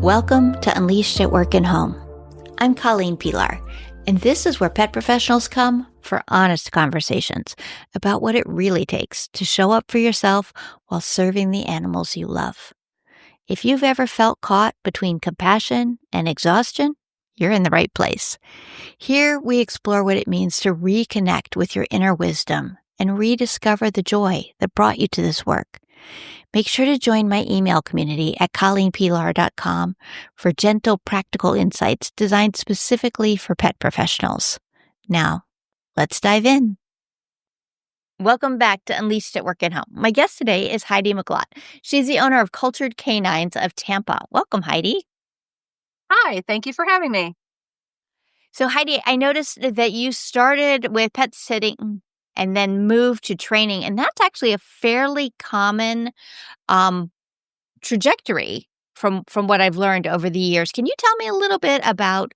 Welcome to Unleashed at Work and Home. I'm Colleen Pilar, and this is where pet professionals come for honest conversations about what it really takes to show up for yourself while serving the animals you love. If you've ever felt caught between compassion and exhaustion, you're in the right place. Here we explore what it means to reconnect with your inner wisdom and rediscover the joy that brought you to this work. Make sure to join my email community at colleenpilar.com for gentle, practical insights designed specifically for pet professionals. Now, let's dive in. Welcome back to Unleashed at Work and Home. My guest today is Heide Maglott. She's the owner of Cultured Canines of Tampa. Welcome, Heidi. Hi, thank you for having me. So, Heidi, I noticed that you started with pet sitting and then moved to training, and that's actually a fairly common trajectory from what I've learned over the years. Can you tell me a little bit about,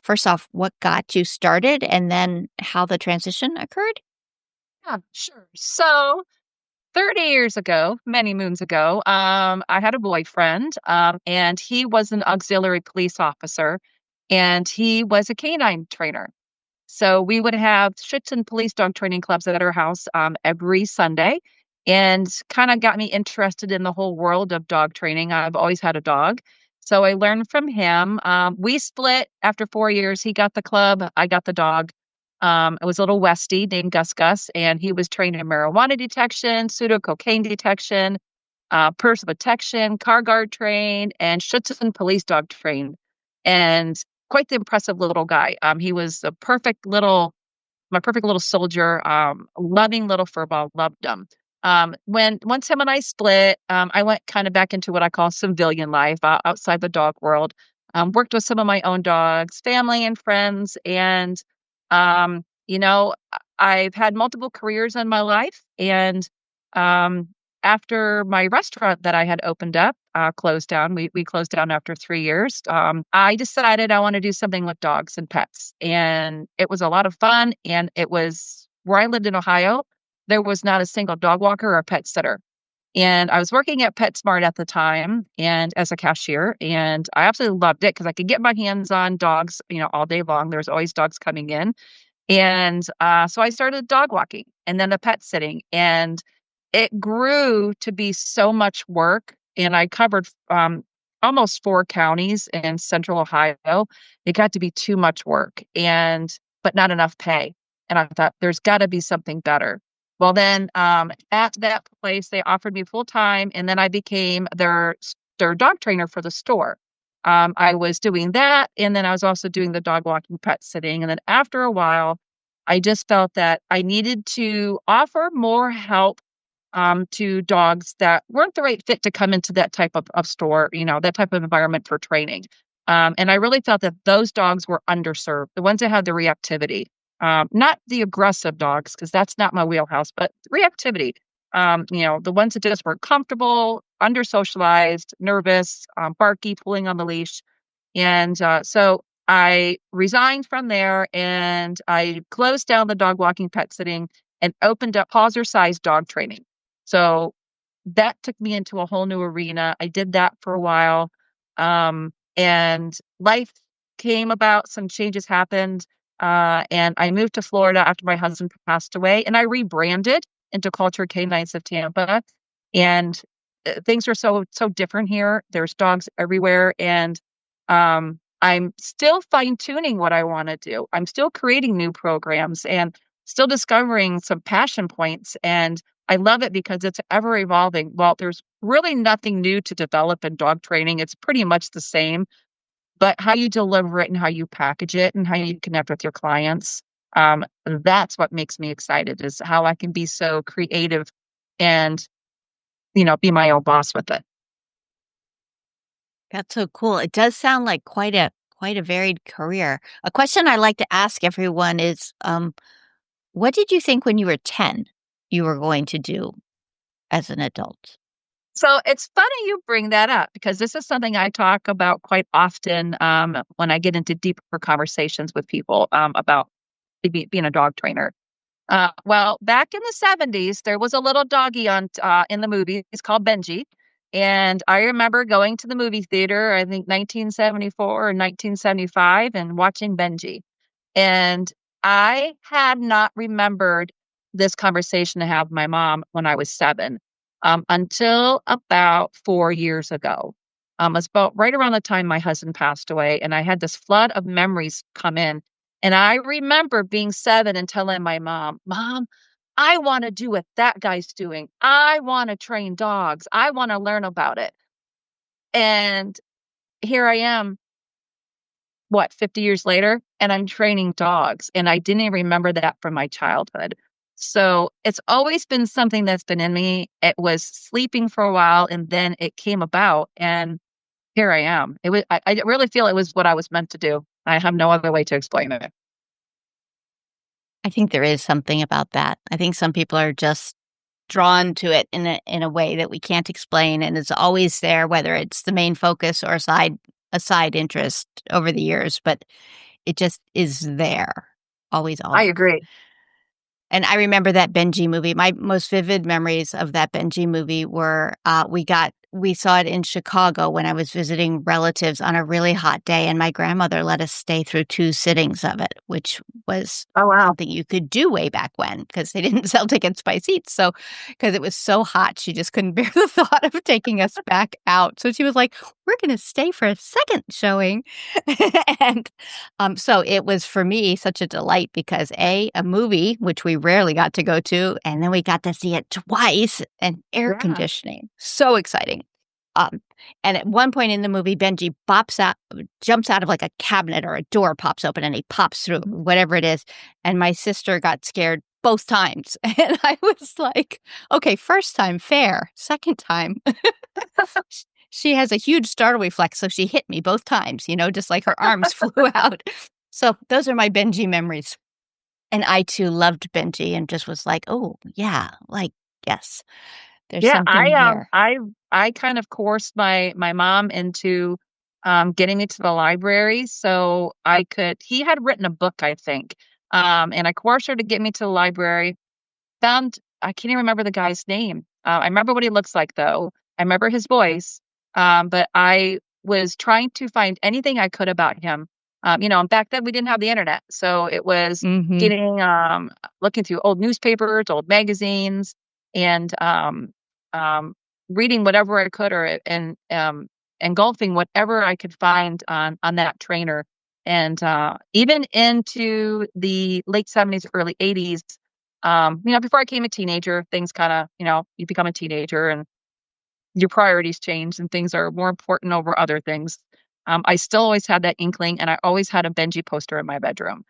first off, what got you started and then how the transition occurred? Yeah, sure. So 30 years ago, many moons ago, I had a boyfriend, and he was an auxiliary police officer, and he was a canine trainer. So we would have Schutz and police dog training clubs at our house every Sunday, and kind of got me interested in the whole world of dog training. I've always had a dog. So I learned from him. We split after 4 years. He got the club, I got the dog. It was a little Westie named Gus Gus, and he was trained in marijuana detection, pseudo cocaine detection, personal protection, car guard trained, and Schutzhund police dog trained. And quite the impressive little guy. He was my perfect little soldier, loving little furball, loved him. Once him and I split, I went kind of back into what I call civilian life outside the dog world. Worked with some of my own dogs, family and friends, and um, you know, I've had multiple careers in my life, and um, after my restaurant that I had opened up closed down, we closed down after 3 years. I decided I want to do something with dogs and pets, and it was a lot of fun. And it was where I lived in Ohio. There was not a single dog walker or pet sitter. And I was working at PetSmart at the time and as a cashier, and I absolutely loved it because I could get my hands on dogs, all day long. There's always dogs coming in. And so I started dog walking and then the pet sitting, and it grew to be so much work. And I covered almost 4 counties in central Ohio. It got to be too much work, but not enough pay. And I thought there's got to be something better. Well, then at that place, they offered me full time, and then I became their dog trainer for the store. I was doing that, and then I was also doing the dog walking, pet sitting. And then after a while, I just felt that I needed to offer more help to dogs that weren't the right fit to come into that type of store, that type of environment for training. And I really felt that those dogs were underserved, the ones that had the reactivity. Not the aggressive dogs, because that's not my wheelhouse, but reactivity. The ones that just weren't comfortable, under socialized, nervous, barky, pulling on the leash. And so I resigned from there, and I closed down the dog walking, pet sitting, and opened up pauser size dog training. So that took me into a whole new arena. I did that for a while. And life came about, some changes happened. And I moved to Florida after my husband passed away, and I rebranded into Cultured Canines of Tampa. And things are so different here. There's dogs everywhere, and I'm still fine tuning what I want to do. I'm still creating new programs and still discovering some passion points. And I love it because it's ever evolving. Well, there's really nothing new to develop in dog training. It's pretty much the same, but how you deliver it and how you package it and how you connect with your clients, that's what makes me excited, is how I can be so creative and, be my own boss with it. That's so cool. It does sound like quite a varied career. A question I like to ask everyone is, what did you think when you were 10 you were going to do as an adult? So it's funny you bring that up, because this is something I talk about quite often when I get into deeper conversations with people about being a dog trainer. Well, back in the 70s, there was a little doggy in the movie. It's called Benji. And I remember going to the movie theater, I think 1974 or 1975, and watching Benji. And I had not remembered this conversation to have with my mom when I was 7, until about 4 years ago. It's about right around the time my husband passed away, and I had this flood of memories come in. And I remember being 7 and telling my mom, "Mom, I want to do what that guy's doing. I want to train dogs. I want to learn about it." And here I am, what, 50 years later, and I'm training dogs, and I didn't even remember that from my childhood. So it's always been something that's been in me. It was sleeping for a while, and then it came about, and here I am. I really feel it was what I was meant to do. I have no other way to explain it. I think there is something about that. I think some people are just drawn to it in a way that we can't explain, and it's always there, whether it's the main focus or a side interest over the years, but it just is there. Always, I always. agree. And I remember that Benji movie. My most vivid memories of that Benji movie were, we saw it in Chicago when I was visiting relatives on a really hot day, and my grandmother let us stay through 2 sittings of it, which was Oh, wow. something you could do way back when because they didn't sell tickets by seats. So, because it was so hot, she just couldn't bear the thought of taking us back out. So she was like, "We're gonna stay for a second showing." And so it was for me such a delight because a movie, which we rarely got to go to, and then we got to see it twice and air Yeah. conditioning. So exciting. Um, and at one point in the movie, Benji jumps out of like a cabinet or a door pops open and he pops through whatever it is. And my sister got scared both times. And I was like, okay, first time fair, second time. She has a huge startle reflex, so she hit me both times, just like her arms flew out. So those are my Benji memories. And I too loved Benji and just was like, "Oh, yeah, like, yes, there's Yeah, something here." I kind of coerced my mom into, getting me to the library so I could he had written a book, I think, and I coerced her to get me to the library. Found I can't even remember the guy's name. I remember what he looks like, though. I remember his voice, but I was trying to find anything I could about him. And back then we didn't have the internet, so it was Mhm. getting looking through old newspapers, old magazines, and um, reading whatever I could, and engulfing whatever I could find on that trainer. And even into the late 70s, early 80s, before I became a teenager, things kinda, you become a teenager and your priorities change and things are more important over other things. I still always had that inkling, and I always had a Benji poster in my bedroom,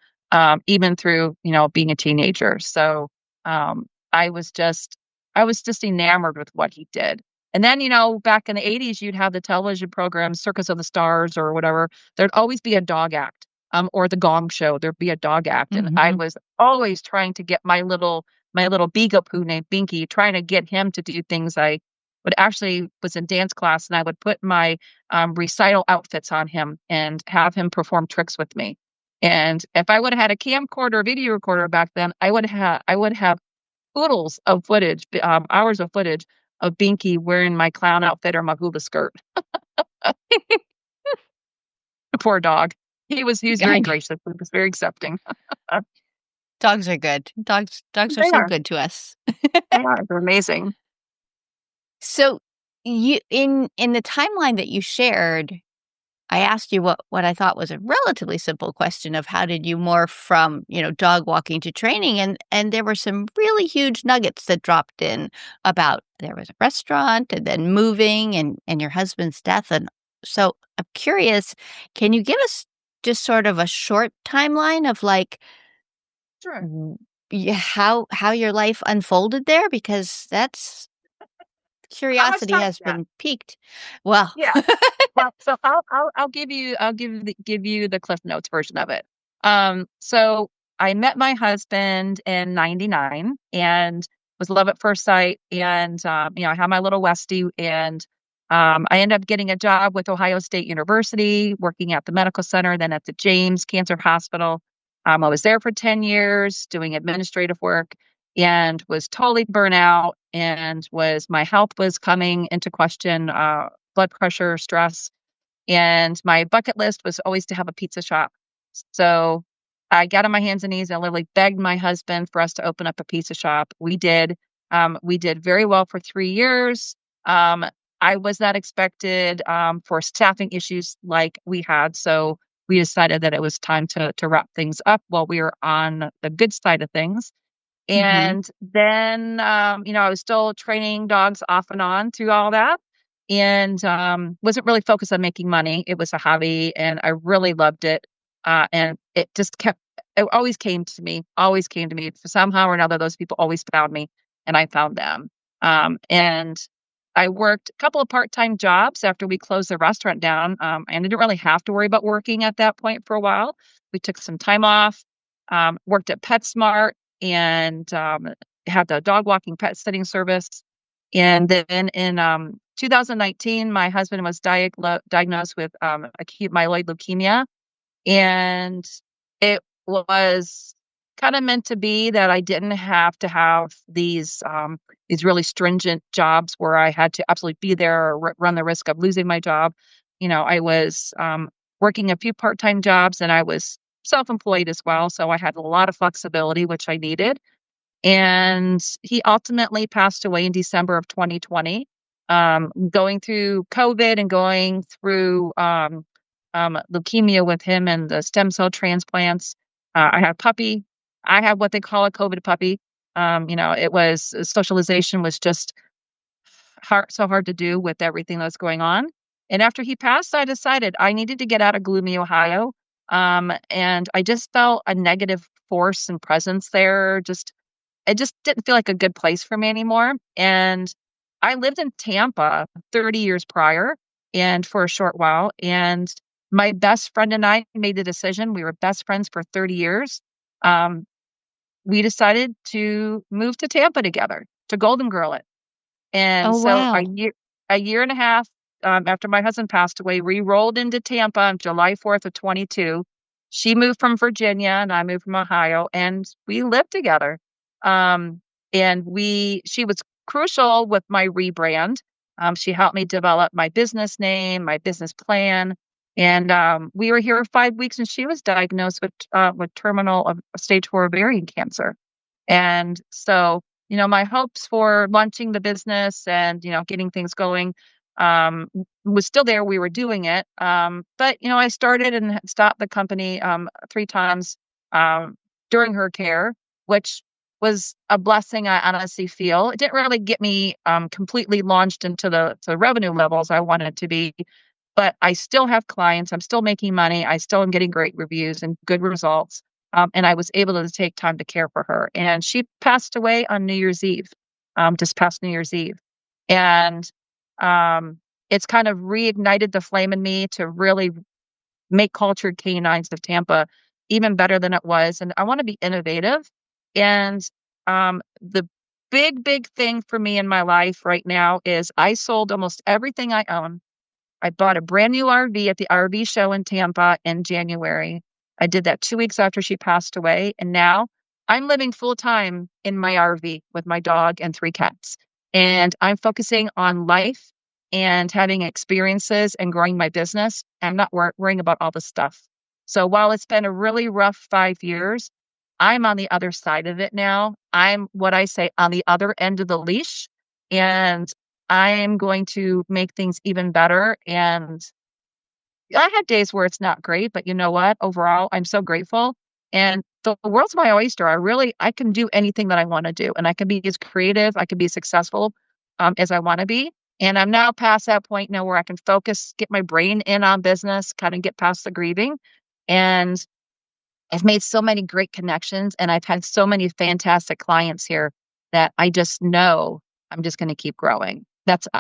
even through, being a teenager. So, um, I was just I was just enamored with what he did. And then, back in the '80s, you'd have the television program Circus of the Stars or whatever. There'd always be a dog act, or the Gong Show, there'd be a dog act, and I Mhm. was always trying to get my little Beagle-Poo named Binky, trying to get him to do things I would actually was in dance class, and I would put my, recital outfits on him and have him perform tricks with me. And if I woulda had a camcorder or video recorder back then, I would have oodles of footage, hours of footage of Binky wearing my clown outfit or my hula skirt. Poor dog. He was very I know. gracious, he was very accepting. Dogs are good. Dogs are They so are, good to us. they are, they're amazing. So, you in the timeline that you shared, I asked you what I thought was a relatively simple question of how did you morph from, dog walking to training, and there were some really huge nuggets that dropped in about there was a restaurant and then moving and your husband's death, and so I'm curious, can you give us just sort of a short timeline of like Sure. w how your life unfolded there? Because that's How much curiosity time has you got? been piqued. Well, Yeah. Well, so I'll give you the Cliff Notes version of it. So I met my husband in '99 and was love at first sight, and I had my little Westie, and I ended up getting a job with Ohio State University, working at the medical center, then at the James Cancer Hospital. I was there for 10 years doing administrative work, and was totally burnt out and was my health was coming into question, blood pressure, stress, and my bucket list was always to have a pizza shop. So I got on my hands and knees and literally begged my husband for us to open up a pizza shop. We did. We did very well for 3 years. Um, I was not expected for staffing issues like we had. So we decided that it was time to wrap things up while we were on the good side of things. Mhm. And then, I was still training dogs off and on through all that and, wasn't really focused on making money. It was a hobby and I really loved it. And it just kept it always came to me. Somehow or another, those people always found me and I found them. And I worked a couple of part-time jobs after we closed the restaurant down. And I didn't really have to worry about working at that point for a while. We took some time off, worked at PetSmart and, had the dog walking pet sitting service. And then in, 2019, my husband was diagnosed with, acute myeloid leukemia, and it was kinda meant to be that I didn't have to have these really stringent jobs where I had to absolutely be there or run the risk of losing my job. I was, working a few part-time jobs, and I was self-employed as well, so I had a lot of flexibility, which I needed. And he ultimately passed away in December of 2020, going through COVID and going through, leukemia with him and the stem cell transplants. I had a puppy. I had what they call a COVID puppy. It was socialization was just hard to do with everything that's going on. And after he passed, I decided I needed to get out of gloomy Ohio. And I just felt a negative force and presence there. It just didn't feel like a good place for me anymore, and I lived in Tampa 30 years prior and for a short while, and my best friend and I made the decision, we were best friends for 30 years. Um, we decided to move to Tampa together, to Golden Girl it. And Oh, so wow. a year and a half, after my husband passed away, we rolled into Tampa on July 4th of 22. She moved from Virginia and I moved from Ohio, and we lived together. Um, and she was crucial with my rebrand. She helped me develop my business name, my business plan. And we were here 5 weeks, and she was diagnosed with terminal of stage 4 ovarian cancer. And so, my hopes for launching the business and, getting things going, was still there. We were doing it. But, I started and stopped the company, 3 times, um, during her care, which was a blessing, I honestly feel. It didn't really get me, completely launched into the revenue levels I wanted to be, but I still have clients, I'm still making money, I still am getting great reviews and good results, and I was able to take time to care for her, and she passed away on New Year's Eve, this past New Year's Eve, and, um, it's kind of reignited the flame in me to really make Cultured Canines of Tampa even better than it was, and I wanna be innovative, and, the big thing for me in my life right now is I sold almost everything I own. I bought a brand new RV at the RV show in Tampa in January. I did that 2 weeks after she passed away, and now I'm living full time in my RV with my dog and 3 cats, and I'm focusing on life and having experiences and growing my business. I'm not worrying about all the stuff. So while it's been a really rough 5 years, I'm on the other side of it now. I'm what I say on the other end of the leash, and I am going to make things even better, and I had days where it's not great, but you know what? Overall, I'm so grateful, and the world's my oyster. I can do anything that I wanna do, and I can be as creative, I can be successful, as I wanna be, and I'm now past that point now where I can focus, get my brain in on business, kinda get past the grieving, and I've made so many great connections, and I've had so many fantastic clients here that I just know I'm just gonna keep growing.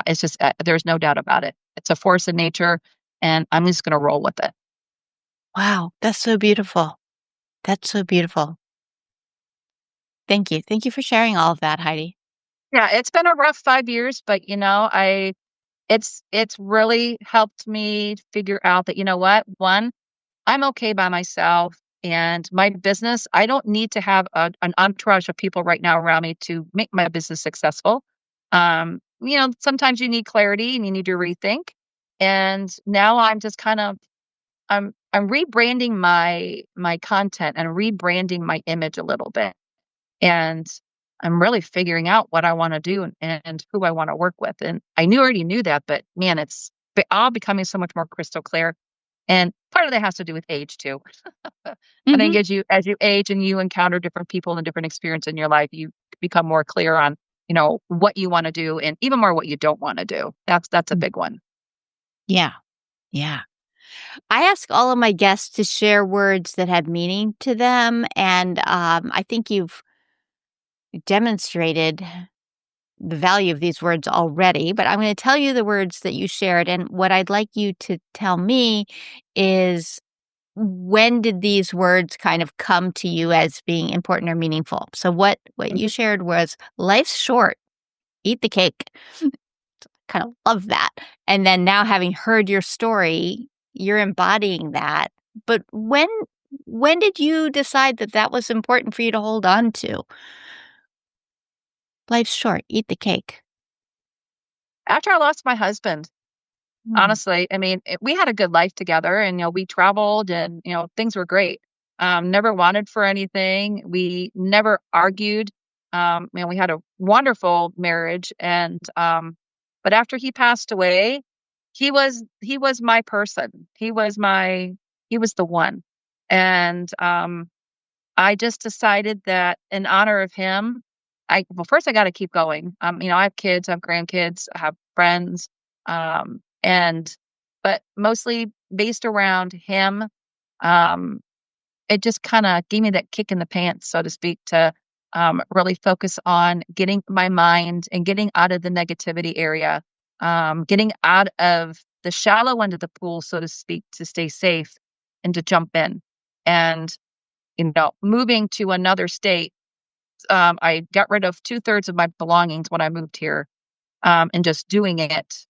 It's just, there's no doubt about it. It's a force in nature, and I'm just gonna roll with it. Wow, that's so beautiful. That's so beautiful. Thank you. Thank you for sharing all of that, Heidi. Yeah, it's been a rough 5 years, but, it's really helped me figure out that, you know what? 1, I'm okay by myself. And my business, I don't need to have an entourage of people right now around me to make my business successful. Sometimes you need clarity and you need to rethink. And now I'm just kind of I'm rebranding my content and rebranding my image a little bit. And I'm really figuring out what I want to do and who I want to work with. And I already knew that, but man, it's all becoming so much more crystal clear. And part of that has to do with age too. I think Hmm. as you age and you encounter different people and different experience in your life, you become more clear on, what you want to do and even more what you don't want to do. That's a big one. Yeah. Yeah. I ask all of my guests to share words that have meaning to them. And I think you've demonstrated the value of these words already, but I'm going to tell you the words that you shared. And what I'd like you to tell me is, when did these words kind of come to you as being important or meaningful? So what you Mhm. shared was, life's short, eat the cake. Kind of love that. And then now, having heard your story, you're embodying that. But when did you decide that that was important for you to hold on to? Life's short, eat the cake. After I lost my husband, Mm, honestly, I mean, we had a good life together and, we traveled and, things were great. Never wanted for anything. We never argued. We had a wonderful marriage but after he passed away, he was my person. He was the one. And I just decided that in honor of him, first I got to keep going. I have kids, I have grandkids, I have friends, and but mostly based around him. Um, it just kind of gave me that kick in the pants, so to speak, to really focus on getting my mind and getting out of the negativity area, getting out of the shallow end of the pool, so to speak, to stay safe and to jump in. And moving to another state, I got rid of 2/3 of my belongings when I moved here, and just doing it.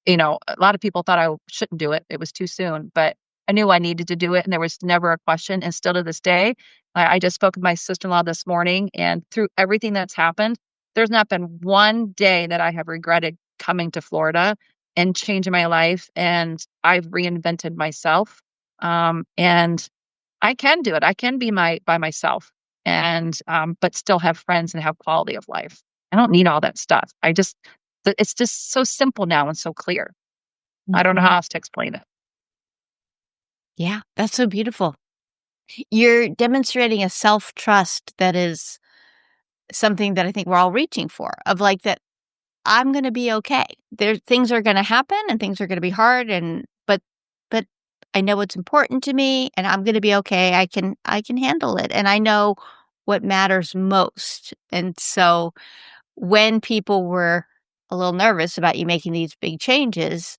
A lot of people thought I shouldn't do it. It was too soon, but I knew I needed to do it, and there was never a question. And still to this day, I just spoke with my sister-in-law this morning, and through everything that's happened, there's not been one day that I have regretted coming to Florida and changing my life. And I've reinvented myself. And I can do it. I can be by myself and, but still have friends and have quality of life. I don't need all that stuff. It's just so simple now and so clear. I don't know mhm. how else to explain it. Yeah, that's so beautiful. You're demonstrating a self-trust that is something that I think we're all reaching for, of like that I'm gonna be okay. There, things are gonna happen and things are gonna be hard, and but I know what's important to me and I'm gonna be okay. I can handle it, and I know what matters most. And so when people were a little nervous about you making these big changes,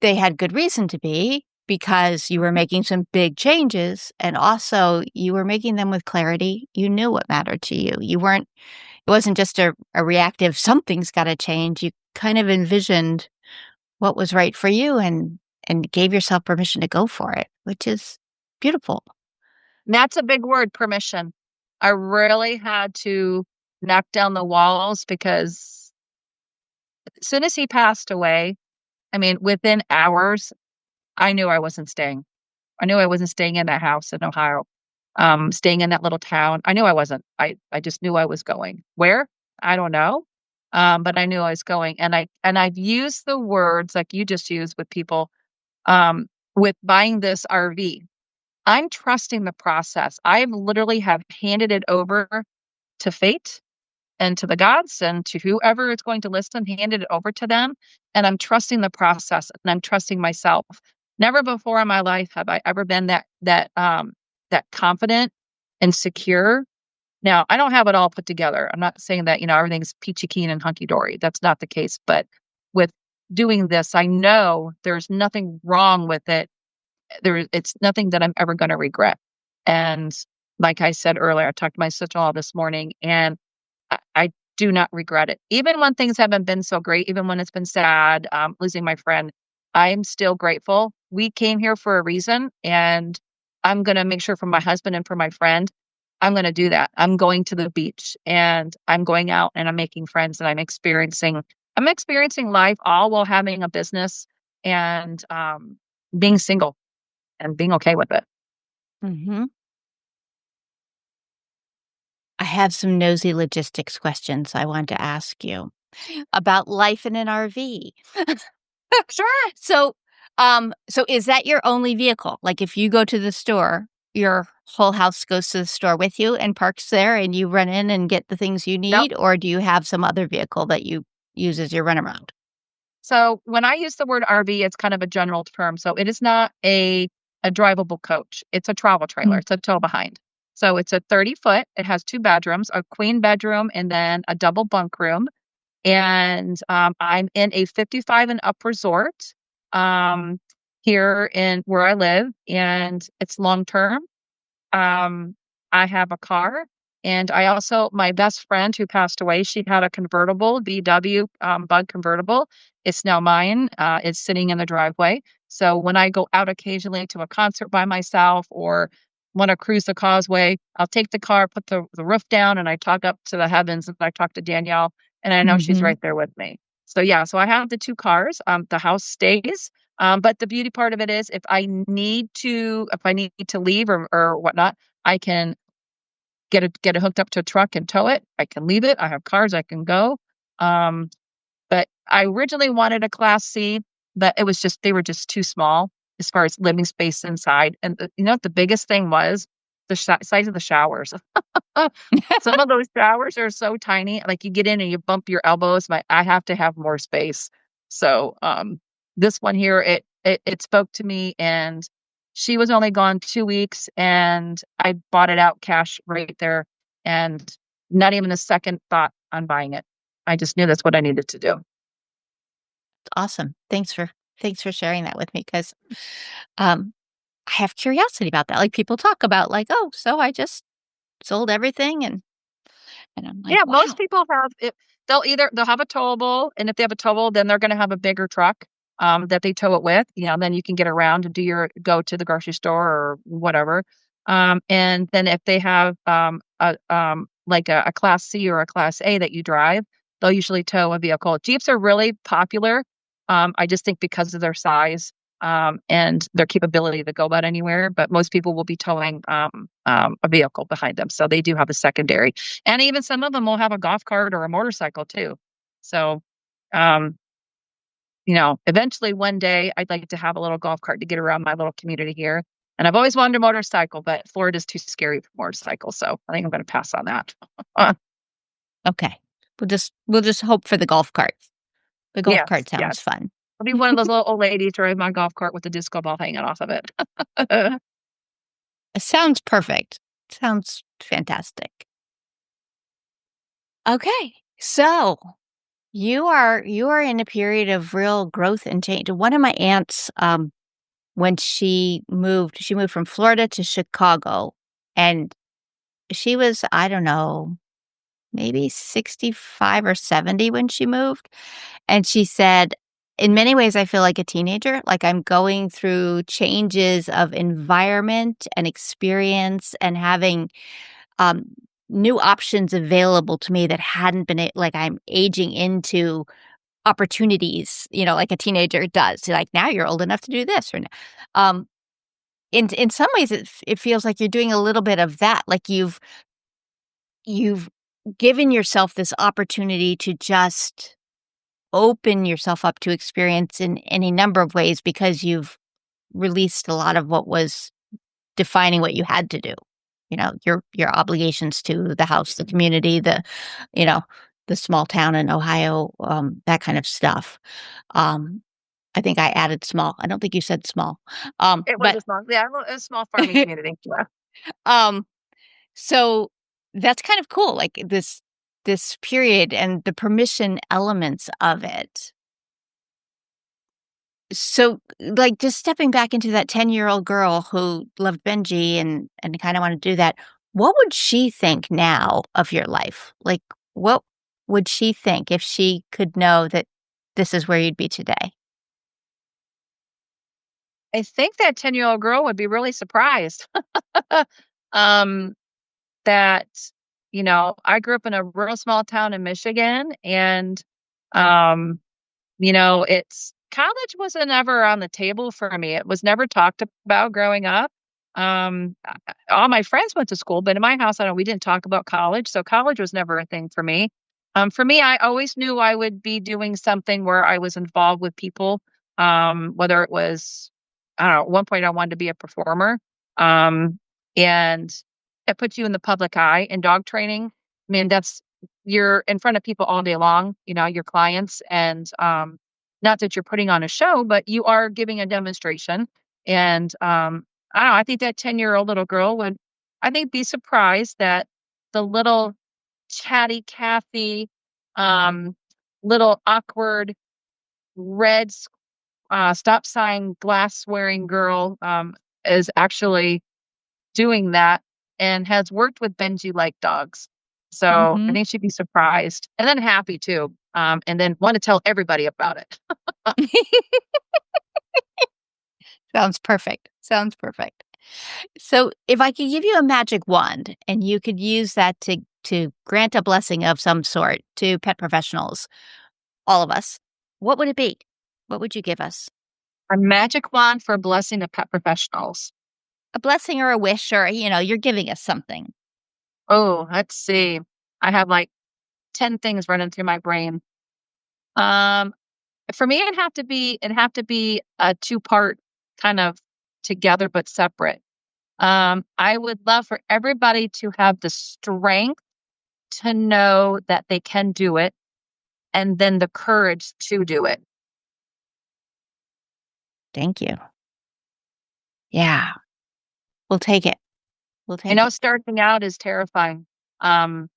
they had good reason to be, because you were Mhm. making some big changes, and also you were making them with clarity. You knew what mattered to you. You weren't It wasn't just a reactive, "Something's gotta change." You kind of envisioned what was right for you, and gave yourself permission to go for it, which is beautiful. That's a big word, permission. I really had to knock down the walls because as soon as he passed away, I mean, within hours, I knew I wasn't staying. I knew I wasn't staying in that house in Ohio, staying in that little town. I knew I wasn't. I just knew I was going. Where? I don't know. But I knew I was going. And I've used the words like you just used with people, um, with buying this RV. I'm trusting the process. I literally have handed it over to fate and to the gods and to whoever is going to listen, handed it over to them. And I'm trusting the process and I'm trusting myself. Never before in my life have I ever been that confident and secure. Now, I don't have it all put together. I'm not saying that, everything's peachy keen and hunky dory. That's not the case. But with doing this, I know there's nothing wrong with it. It's nothing that I'm ever going to regret. And like I said earlier, I talked to my sister-in-law this morning, and I do not regret it. Even when things haven't been so great, even when it's been sad, losing my friend, I'm still grateful. We came here for a reason, and I'm going to make sure for my husband and for my friend, I'm going to do that. I'm going to the beach and I'm going out and I'm making friends and I'm experiencing life all while having a business and being single and being okay with it. Hmm. I have some nosy logistics questions I want to ask you about life in an RV. Sure. So is that your only vehicle? Like, if you go to the store, your whole house goes to the store with you and parks there, and you run in and get the things you Nope. need, or do you have some other vehicle that you use as your runaround? So when I use the word RV, it's kind of a general term. So it is not a drivable coach. It's a travel trailer. Mm. It's a tow behind. So it's a 30 foot. It has two bedrooms, a queen bedroom, and then a double bunk room. And I'm in a 55 and up resort um, here in where I live, and it's long term. Um, I have a car, and I also my best friend who passed away, she had a convertible VW Bug convertible. It's now mine. It's sitting in the driveway. So when I go out occasionally to a concert by myself or want to cruise the causeway, I'll take the car, put the roof down, and I talk up to the heavens and I talk to Danielle, and I know she's Mhm. right there with me. So yeah, so I have the two cars. The house stays. But the beauty part of it is if I need to leave or whatnot, I can get it hooked up to a truck and tow it. I can leave it. I have cars. I can go. Um, but I originally wanted a Class C, but they were just too small as far as living space inside. And you know what the biggest thing was? The size of the showers. Some of those showers are so tiny, like you get in and you bump your elbows. I have to have more space. So this one here, it spoke to me, and she was only gone 2 weeks, and I bought it out cash right there, and not even a second thought on buying it. I just knew that's what I needed to do. Awesome. Thanks for sharing that with me, 'cause, um, I have curiosity about that. Like, people talk about, like, "Oh, so I just sold everything," and I'm like, Yeah, most "Wow." people have it. They'll have a towable, and if they have a towable, then they're gonna have a bigger truck, that they tow it with, then you can get around and go to the grocery store or whatever. And then if they have, like a Class C or a Class A that you drive, they'll usually tow a vehicle. Jeeps are really popular, I just think because of their size, and their capability to go about anywhere, but most people will be towing, a vehicle behind them, so they do have a secondary. And even some of them will have a golf cart or a motorcycle too. So, um, eventually one day I'd like to have a little golf cart to get around my little community here. And I've always wanted a motorcycle, but Florida's too scary for motorcycles, so I think I'm gonna pass on that. Uh, Okay. We'll just hope for the golf cart. The golf yes, cart sounds yes. fun. I'll be one of those little old ladies driving my golf cart with the disco ball hanging off of it. It sounds perfect. Sounds fantastic. Okay. So, you are in a period of real growth and change. One of my aunts, when she moved from Florida to Chicago, and she was, I don't know, maybe 65 or 70 when she moved, and she said, "In many ways, I feel like a teenager, like I'm going through changes of environment and experience and having, um, new options available to me that hadn't been like I'm aging into opportunities, like a teenager does. Like, now you're old enough to do this, or um, in some ways, it feels like you're doing a little bit of that, like you've given yourself this opportunity to just open yourself up to experience in any number of ways because you've released a lot of what was defining what you had to do. Your obligations to the house, the community, you know, the small town in Ohio, that kind of stuff. Um, I think I added small. I don't think you said small. It was But a a small farming community. Yeah. um, so that's kind of cool. Like this period and the permission elements of it. So, like, just stepping back into that 10-year-old girl who loved Benji and kinda wanna do that, what would she think now of your life? Like, what would she think if she could know that this is where you'd be today? I think that 10-year-old girl would be really surprised. Um, that, I grew up in a real small town in Michigan, and, um, it's college wasn't ever on the table for me. It was never talked about growing up. All my friends went to school, but in my house, I don't we didn't talk about college, so college was never a thing for me. For me, I always knew I would be doing something where I was involved with people, whether it was I don't know, at one point I wanted to be a performer, and it puts you in the public eye in dog training. I mean, that's you're in front of people all day long, your clients, and, not that you're putting on a show, but you are giving a demonstration, and, I don't know, I think that 10-year-old little girl would, I think, be surprised that the little chatty Cathy, um, little awkward red stop sign glass wearing girl, is actually doing that and has worked with Benji like dogs. So I Hmm. think she'd be surprised and then happy too. And then want to tell everybody about it. Sounds perfect. Sounds perfect. So, if I could give you a magic wand and you could use that to grant a blessing of some sort to pet professionals, all of us, what would it be? What would you give us? A magic wand for blessing of pet professionals. A blessing or a wish, or you're giving us something. Oh, let's see. I have like 10 things running through my brain. Um, for me, it'd have to be a two-part kind of together but separate. I would love for everybody to have the strength to know that they can do it and then the courage to do it. Thank you. Yeah, we'll take it. We'll I take know it. starting out is terrifying. Um,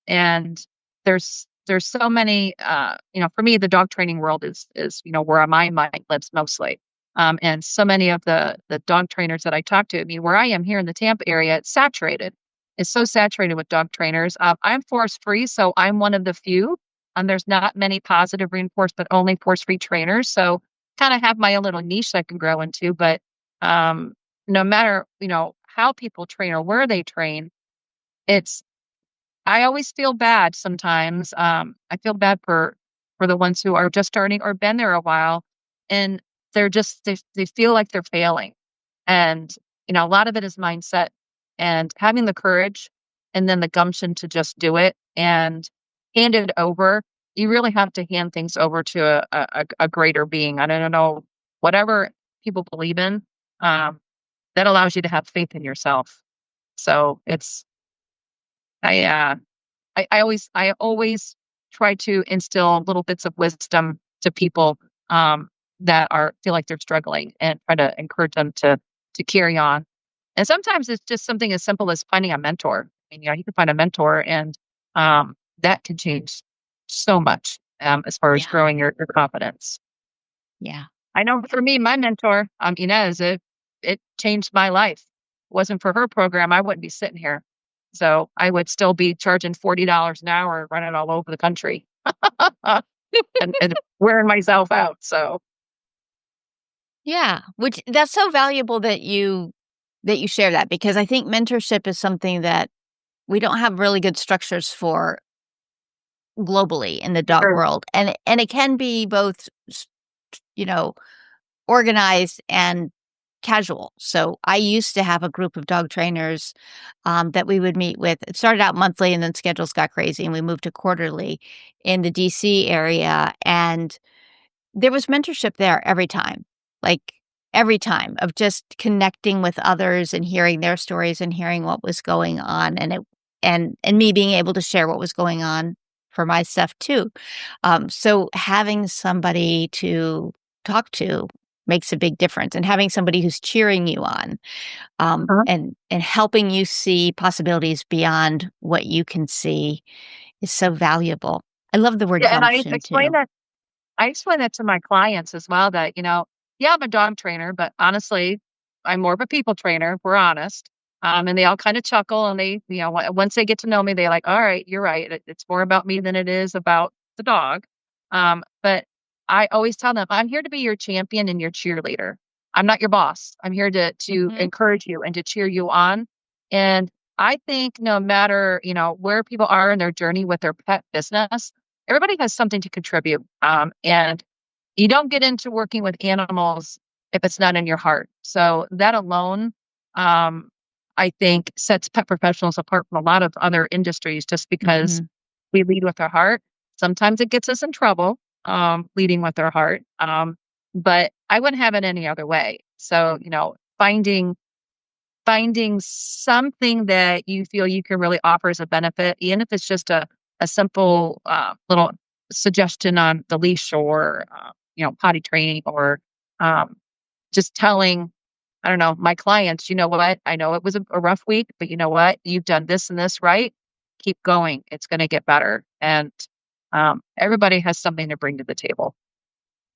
and there's so many for me the dog training world is where my mind lives mostly. And so many of the dog trainers that I talk to, I mean where I am here in the Tampa area, it's saturated. It's so saturated with dog trainers. I'm force free, so I'm one of the few. There's not many positive reinforced, but only force free trainers. So kind of have my own little niche that I can grow into. But um, no matter how people train or where they train, it's I always feel bad sometimes. I feel bad for the ones who are just starting or been there a while, and they feel like they're failing. And a lot of it is mindset and having the courage and then the gumption to just do it and hand it over. You really have to hand things over to a greater being. I don't know, whatever people believe in, that allows you to have faith in yourself. So it's I I always try to instill little bits of wisdom to people, that are feel like they're struggling and try to encourage them to carry on. And sometimes it's just something as simple as finding a mentor. I mean, you can find a mentor and, that can change so much, as far as Yeah, growing your confidence. yeah. I know for me, my mentor, Inez, it changed my life. Wasn't for her program, I wouldn't be sitting here. So I would still be charging $40 an hour, running all over the country, and wearing myself out. So Yeah, which that's so valuable that you share that, because I think mentorship is something that we don't have really good structures for globally in the dog sure. world, and it can be both, you know, organized and casual. So I used to have a group of dog trainers that we would meet with. It started out monthly, and then schedules got crazy, and we moved to quarterly in the DC area, and there was mentorship there every time, like, every time, of just connecting with others and hearing their stories and hearing what was going on, and me being able to share what was going on for my stuff too. So having somebody to talk to makes a big difference, and having somebody who's cheering you on, Uh-huh. and helping you see possibilities beyond what you can see is so valuable. I love the word Yeah, and gumption too. I explain that to my clients as well that, yeah, I'm a dog trainer, but honestly, I'm more of a people trainer, if we're honest. And they all kind of chuckle and they, once they get to know me, they're like, all right, you're right. It's more about me than it is about the dog. But I always tell them, I'm here to be your champion and your cheerleader. I'm not your boss. I'm here to Hmm. encourage you and to cheer you on. And I think no matter, where people are in their journey with their pet business, everybody has something to contribute. And you don't get into working with animals if it's not in your heart. So that alone, um, I think sets pet professionals apart from a lot of other industries just because Hmm. we lead with our heart. Sometimes it gets us in trouble, leading with our heart. But I wouldn't have it any other way. So, finding something that you feel you can really offer as a benefit, even if it's just a simple little suggestion on the leash or, potty training or um, just telling, I don't know, my clients, you know what? I know it was a rough week, but you know what? You've done this and this right. Keep going. It's going to get better. And everybody has something to bring to the table,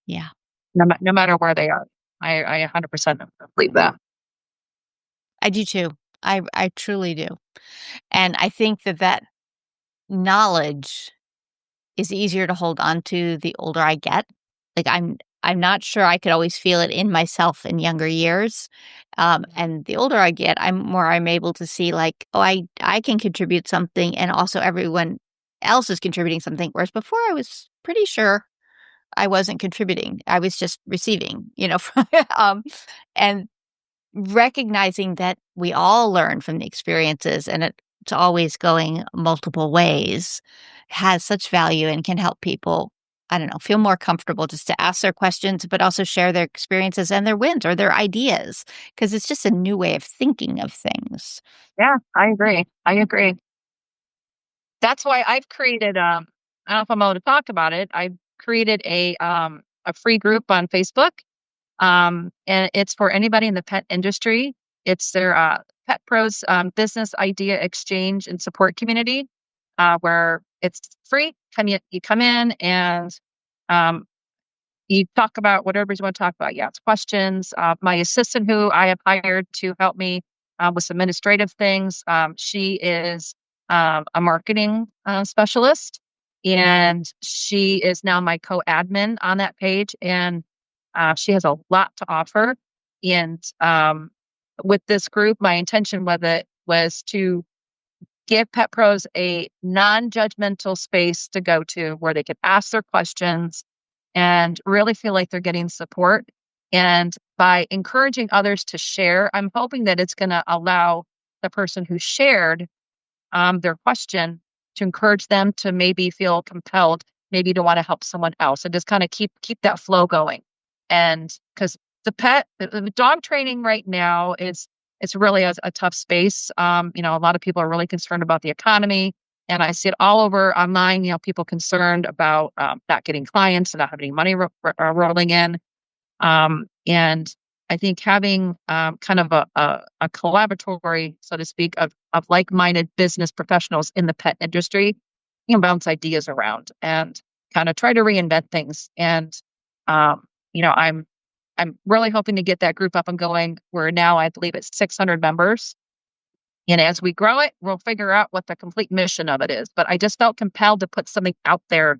Yeah, no matter where they are. I 100% believe that. I do too. I truly do. And I think that knowledge is easier to hold on to the older I get. Like, I'm not sure I could always feel it in myself in younger years, and the older I get, I'm able to see, like, "Oh, I can contribute something, and also everyone else is contributing something," whereas before I was pretty sure I wasn't contributing, I was just receiving, um, and recognizing that we all learn from the experiences and it's always going multiple ways has such value and can help people, I don't know, feel more comfortable just to ask their questions, but also share their experiences and their wins or their ideas because it's just a new way of thinking of things. Yeah, I agree. I agree. That's why I've created, I don't know if I'm allowed to talk about it. I've created a free group on Facebook. And it's for anybody in the pet industry. It's their Pet Pros Business Idea Exchange and Support Community, where it's free. You come in and um, you talk about whatever you want to talk about. Yeah, it's questions. My assistant, who I have hired to help me with some administrative things, she is a marketing specialist, and she is now my co-admin on that page, and she has a lot to offer. And with this group, my intention with it was to give pet pros a non-judgmental space to go to where they could ask their questions and really feel like they're getting support. And by encouraging others to share, I'm hoping that it's going to allow the person who shared their question to encourage them to maybe feel compelled, maybe to want to help someone else, and just kind of keep that flow going. And because the dog training right now is it's really a tough space. A lot of people are really concerned about the economy, and I see it all over online. People concerned about not getting clients and not having money rolling in. And I think having kind of a collaboratory, so to speak, of like-minded business professionals in the pet industry, bounce ideas around and kind of try to reinvent things. And um, I'm really hoping to get that group up and going. We're now, I believe, it's 600 members. And as we grow it, we'll figure out what the complete mission of it is. But I just felt compelled to put something out there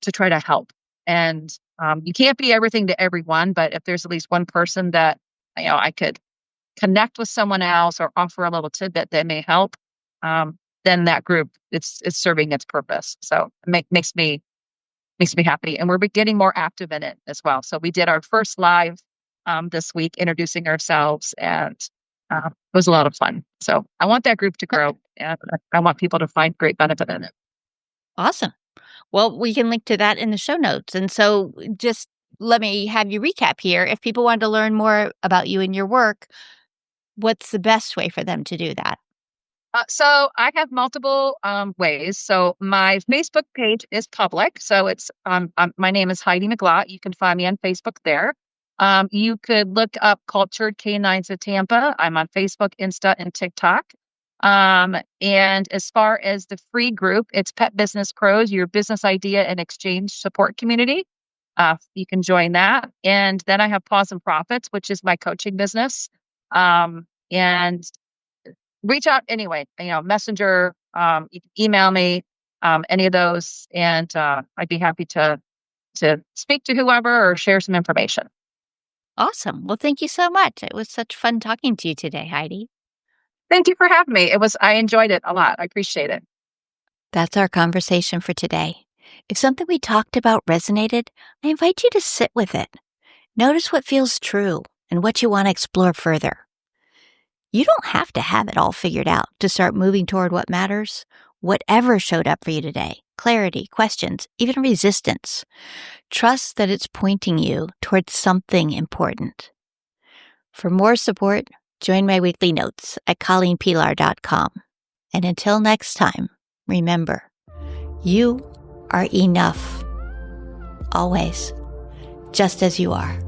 to try to help. And you can't be everything to everyone, but if there's at least one person that I could connect with someone else or offer a little tidbit that may help, then that group it's serving its purpose. So it makes me happy, and we're getting more active in it as well. So we did our first live this week, introducing ourselves, and it was a lot of fun. So I want that group to grow, and I want people to find great benefit in it. Awesome. Well, we can link to that in the show notes. And so just let me have you recap here. If people wanted to learn more about you and your work, what's the best way for them to do that? So I have multiple ways. So my Facebook page is public. So it's my name is Heide Maglott. You can find me on Facebook there. You could look up Cultured Canines of Tampa. I'm on Facebook, Insta, and TikTok. And as far as the free group, it's Pet Business Pros, your business idea and exchange support community. You can join that. And then I have Paws and Profits, which is my coaching business. And reach out anyway, messenger, you can email me, any of those, and I'd be happy to speak to whoever or share some information. Awesome. Well, thank you so much. It was such fun talking to you today, Heidi. Thank you for having me. I enjoyed it a lot. I appreciate it. That's our conversation for today. If something we talked about resonated, I invite you to sit with it. Notice what feels true and what you want to explore further. You don't have to have it all figured out to start moving toward what matters. Whatever showed up for you today, clarity, questions, even resistance, trust that it's pointing you towards something important. For more support, join my weekly notes at colleenpilar.com. And until next time, remember, you are enough, always, just as you are.